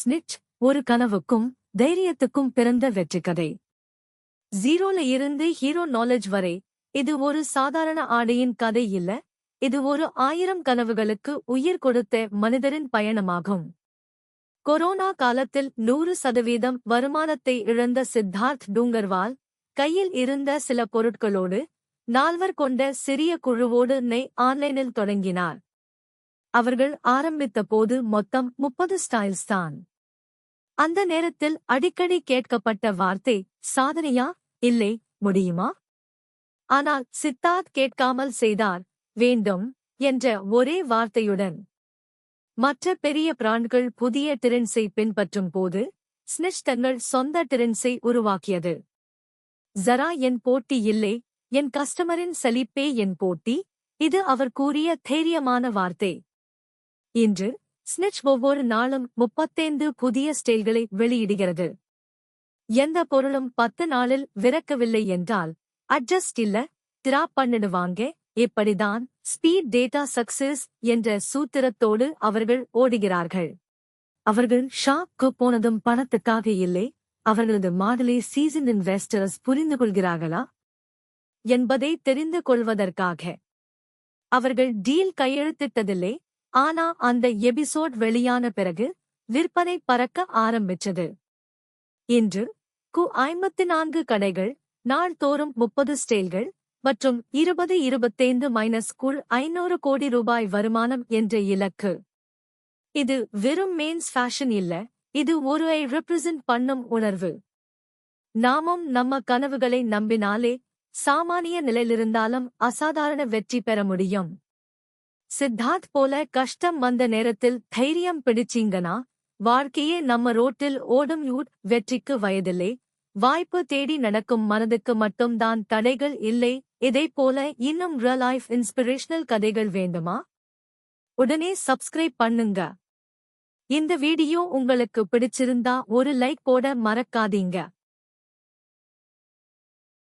ஸ்னிட்ச் ஒரு கனவுக்கும் தைரியத்துக்கும் பிறந்த வெற்றிக்கதை. ஜீரோல இருந்து ஹீரோ நாலேஜ் வரை. இது ஒரு சாதாரண ஆடையின் கதை இல்ல, இது ஒரு 1000 கனவுகளுக்கு உயிர் கொடுத்த மனிதரின் பயணமாகும். கொரோனா காலத்தில் 100% வருமானத்தை இழந்த சித்தார்த் டூங்கர்வால் கையில் இருந்த சில பொருட்களோடு 4 கொண்ட சிறிய குழுவோடு ஆன்லைனில் தொடங்கினார். அவர்கள் ஆரம்பித்த போது மொத்தம் 30 ஸ்டைல்ஸ் தான். அந்த நேரத்தில் அடிக்கடி கேட்கப்பட்ட வார்த்தை சாதனையா, இல்லை, முடியுமா? ஆனால் சித்தார்த் கேட்காமல் செய்தார், வேண்டும் என்ற ஒரே வார்த்தையுடன். மற்ற பெரிய பிராண்ட்கள் புதிய ட்ரெண்ட்ஸை பின்பற்றும் போது ஸ்னிட்ச் தங்கள் சொந்த ட்ரெண்ட்ஸை உருவாக்கியது. ஜரா என் போட்டி இல்லை, என் கஸ்டமரின் சலிப்பே என் போட்டி, இது அவர் கூறிய தைரியமான வார்த்தை. இன்று ஸ்னிட்ச் ஒவ்வொரு நாளும் 35 புதிய ஸ்டைல்களை வெளியிடுகிறது. எந்த பொருளும் 10 நாளில் விறக்கவில்லை என்றால் அட்ஜஸ்ட் இல்ல, டிராப் பண்ணிடுவாங்க. இப்படிதான் ஸ்பீட் டேட்டா சக்சஸ் என்ற சூத்திரத்தோடு அவர்கள் ஓடுகிறார்கள். அவர்கள் ஷாப்க்கு போனதும் பணத்துக்காக இல்லை, அவர்களது மாடலை சீசன் இன்வெஸ்டர்ஸ் புரிந்து கொள்கிறார்களா என்பதை தெரிந்து கொள்வதற்காக. அவர்கள் டீல் கையெழுத்திட்டதில்லை, ஆனா அந்த எபிசோட் வெளியான பிறகு விற்பனை பறக்க ஆரம்பிச்சது. இன்று 54 கடைகள், நாள்தோறும் 30 ஸ்டைல்கள் மற்றும் 2025 500 கோடி ரூபாய் வருமானம் என்ற இலக்கு. இது வெறும் மெயின்ஸ் ஃபேஷன் இல்ல, இது ஒரு ரெப்ரசன்ட் பண்ணும் உணர்வு. நாமும் நம்ம கனவுகளை நம்பினாலே சாமானிய நிலையிலிருந்தாலும் அசாதாரண வெற்றி பெற முடியும். சித்தார்த் போல கஷ்டம் வந்த நேரத்தில் தைரியம் பிடிச்சீங்கன்னா வாழ்க்கையே நம்ம ரோட்டில் ஓடும். வெற்றிக்கு வயதில்லை, வாய்ப்பு தேடி நடக்கும் மனதுக்கு மட்டும்தான் தடைகள் இல்லை. இதை போல இன்னும் ரியல் லைஃப் இன்ஸ்பிரேஷனல் கதைகள் வேண்டுமா? உடனே சப்ஸ்கிரைப் பண்ணுங்க. இந்த வீடியோ உங்களுக்கு பிடிச்சிருந்தா ஒரு லைக் போட மறக்காதீங்க.